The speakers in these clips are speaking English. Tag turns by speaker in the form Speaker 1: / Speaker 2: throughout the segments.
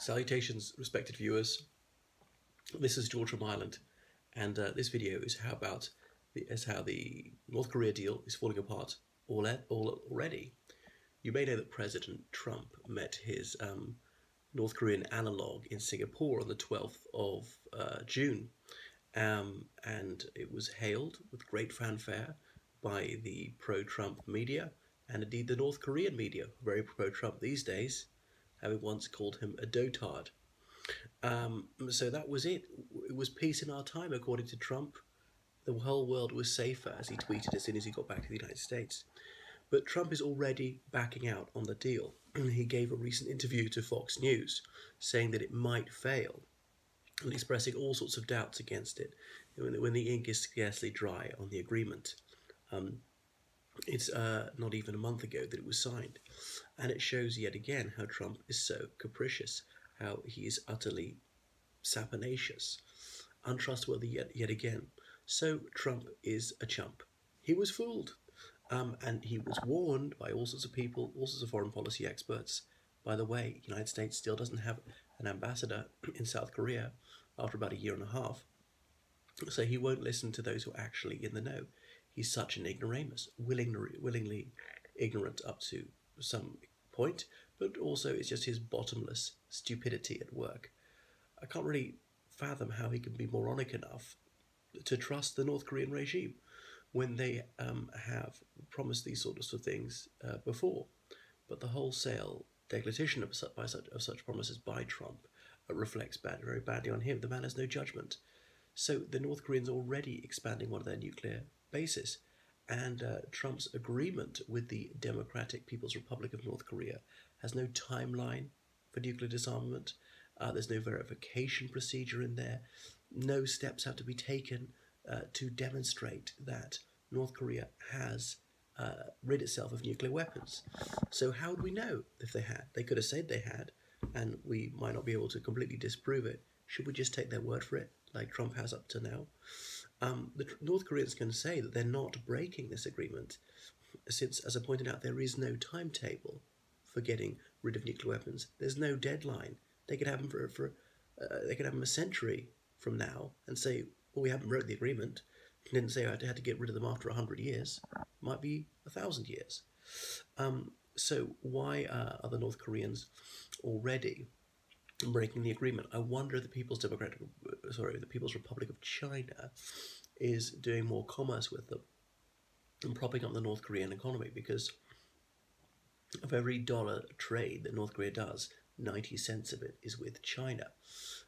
Speaker 1: Salutations, respected viewers. This is George from Ireland, and this video is how the North Korea deal is falling apart already. You may know that President Trump met his North Korean analog in Singapore on the 12th of June, and it was hailed with great fanfare by the pro-Trump media, and indeed the North Korean media, very pro-Trump these days, having once called him a dotard. So that was it. It was peace in our time, according to Trump. The whole world was safer, as he tweeted as soon as he got back to the United States. But Trump is already backing out on the deal. He gave a recent interview to Fox News, saying that it might fail, and expressing all sorts of doubts against it, when the ink is scarcely dry on the agreement. It's not even a month ago that it was signed, and it shows yet again how Trump is so capricious, how he is utterly saponaceous, untrustworthy yet again. So Trump is a chump. He was fooled, and he was warned by all sorts of people, all sorts of foreign policy experts. By the way, the United States still doesn't have an ambassador in South Korea after about a year and a half, so he won't listen to those who are actually in the know. He's such an ignoramus, willingly ignorant up to some point, but also it's just his bottomless stupidity at work. I can't really fathom how he can be moronic enough to trust the North Korean regime when they have promised these sorts of things before. But the wholesale deglutition of such promises by Trump reflects very badly on him. The man has no judgment. So the North Koreans are already expanding one of their nuclear bases, and Trump's agreement with the Democratic People's Republic of North Korea has no timeline for nuclear disarmament. There's no verification procedure in there. No steps have to be taken to demonstrate that North Korea has rid itself of nuclear weapons. So how would we know if they had? They could have said they had, and we might not be able to completely disprove it. Should we just take their word for it, like Trump has up to now? The North Koreans can say that they're not breaking this agreement, since, as I pointed out, there is no timetable for getting rid of nuclear weapons. There's no deadline. They could have them they could have them a century from now and say, well, we haven't broke the agreement. They didn't say I had to get rid of them after 100 years. It might be 1,000 years. So why are the North Koreans already breaking the agreement? I wonder if the People's Republic of China is doing more commerce with them and propping up the North Korean economy, because of every dollar trade that North Korea does, 90 cents of it is with China.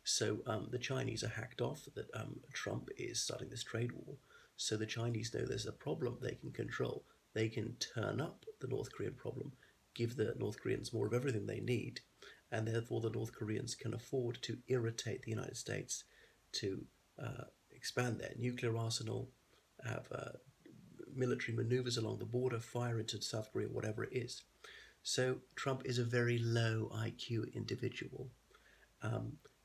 Speaker 1: So the Chinese are hacked off that Trump is starting this trade war. So the Chinese know there's a problem they can control. They can turn up the North Korean problem, give the North Koreans more of everything they need, and therefore the North Koreans can afford to irritate the United States to expand their nuclear arsenal, have military maneuvers along the border, fire into South Korea, whatever it is. So Trump is a very low IQ individual.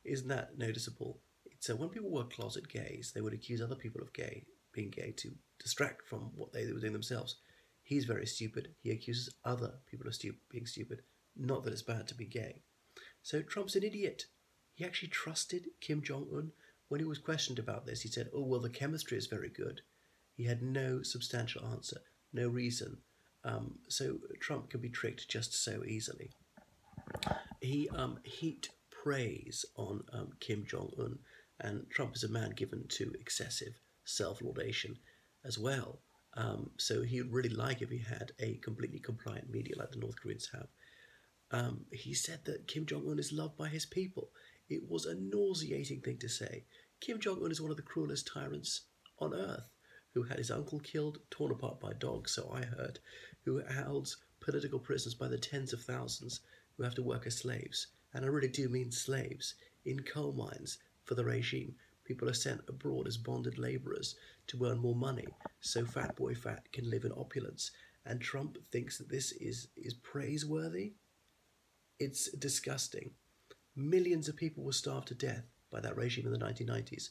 Speaker 1: Isn't that noticeable? So when people were closet gays, they would accuse other people of being gay to distract from what they were doing themselves. He's very stupid. He accuses other people of being stupid. Not that it's bad to be gay. So Trump's an idiot. He actually trusted Kim Jong-un. When he was questioned about this, he said, oh, well, the chemistry is very good. He had no substantial answer, no reason. So Trump can be tricked just so easily. He heaped praise on Kim Jong-un, and Trump is a man given to excessive self-laudation as well. So he would really like if he had a completely compliant media like the North Koreans have. He said that Kim Jong-un is loved by his people. It was a nauseating thing to say. Kim Jong-un is one of the cruelest tyrants on earth, who had his uncle killed, torn apart by dogs, so I heard, who holds political prisoners by the tens of thousands who have to work as slaves, and I really do mean slaves, in coal mines for the regime. People are sent abroad as bonded labourers to earn more money, so Fat Boy Fat can live in opulence, and Trump thinks that this is praiseworthy? It's disgusting. Millions of people were starved to death by that regime in the 1990s,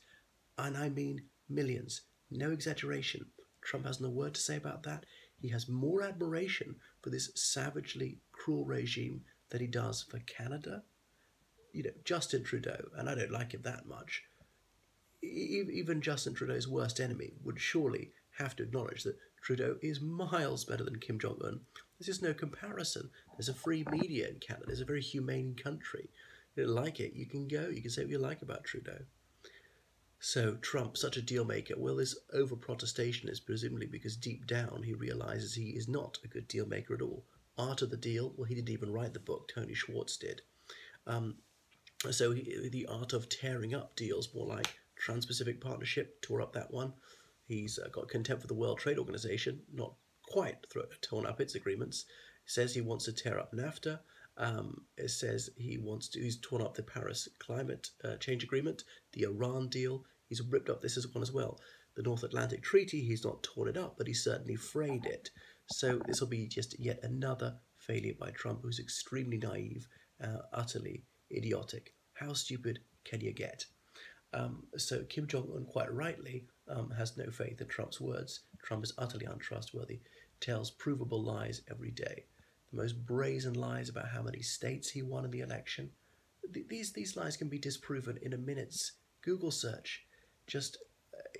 Speaker 1: and I mean millions. No exaggeration. Trump has no word to say about that. He has more admiration for this savagely cruel regime than he does for Canada, Justin Trudeau, and I don't like him that much, even Justin Trudeau's worst enemy would surely have to acknowledge that Trudeau is miles better than Kim Jong-un. There's just no comparison. There's a free media in Canada. It's a very humane country. You don't like it, you can go. You can say what you like about Trudeau. So Trump, such a deal maker, well, this over-protestation is presumably because deep down he realizes he is not a good deal maker at all. Art of the Deal, well, he didn't even write the book. Tony Schwartz did. So the art of tearing up deals, more like Trans-Pacific Partnership, tore up that one. He's got contempt for the World Trade Organization, not quite torn up its agreements. Says he wants to tear up NAFTA. It says he's torn up the Paris Climate Change Agreement, the Iran deal. He's ripped up this one as well. The North Atlantic Treaty, he's not torn it up, but he's certainly frayed it. So this will be just yet another failure by Trump, who's extremely naive, utterly idiotic. How stupid can you get? So Kim Jong-un, quite rightly, has no faith in Trump's words. Trump is utterly untrustworthy, tells provable lies every day. The most brazen lies about how many states he won in the election. These lies can be disproven in a minute's Google search.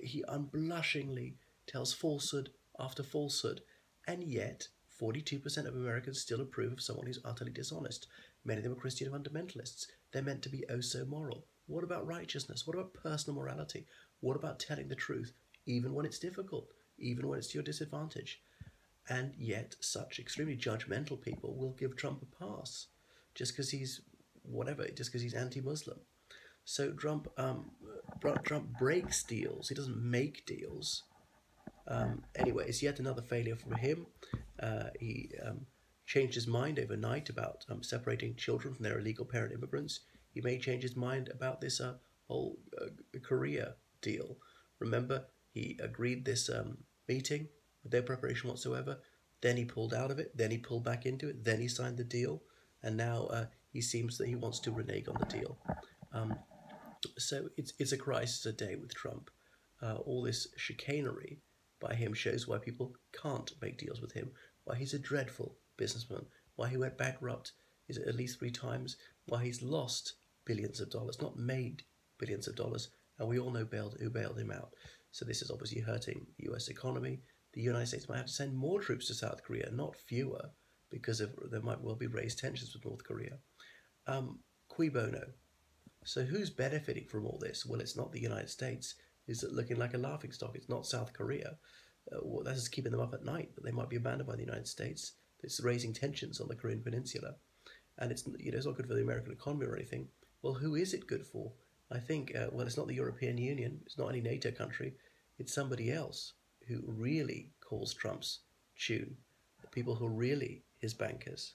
Speaker 1: He unblushingly tells falsehood after falsehood, and yet 42% of Americans still approve of someone who's utterly dishonest. Many of them are Christian fundamentalists. They're meant to be oh so moral. What about righteousness? What about personal morality? What about telling the truth, even when it's difficult, even when it's to your disadvantage? And yet such extremely judgmental people will give Trump a pass just because he's anti-Muslim. So Trump breaks deals. He doesn't make deals. Anyway, it's yet another failure from him. He changed his mind overnight about separating children from their illegal parent immigrants. He may change his mind about this whole Korea deal. Remember, he agreed this meeting with no preparation whatsoever. Then he pulled out of it. Then he pulled back into it. Then he signed the deal. And now he seems that he wants to renege on the deal. So it's a crisis a day with Trump. All this chicanery by him shows why people can't make deals with him, why he's a dreadful businessman, why he went bankrupt at least 3 times, why he's lost billions of dollars, not made billions of dollars, and we all know who bailed him out. So this is obviously hurting the US economy. The United States might have to send more troops to South Korea, not fewer, because there might well be raised tensions with North Korea. Cui bono? So who's benefiting from all this? Well, it's not the United States. Is it looking like a laughingstock? It's not South Korea. That is keeping them up at night, that they might be abandoned by the United States. It's raising tensions on the Korean Peninsula. And it's not good for the American economy or anything. Well, who is it good for? I think, it's not the European Union. It's not any NATO country. It's somebody else who really calls Trump's tune. The people who are really his bankers.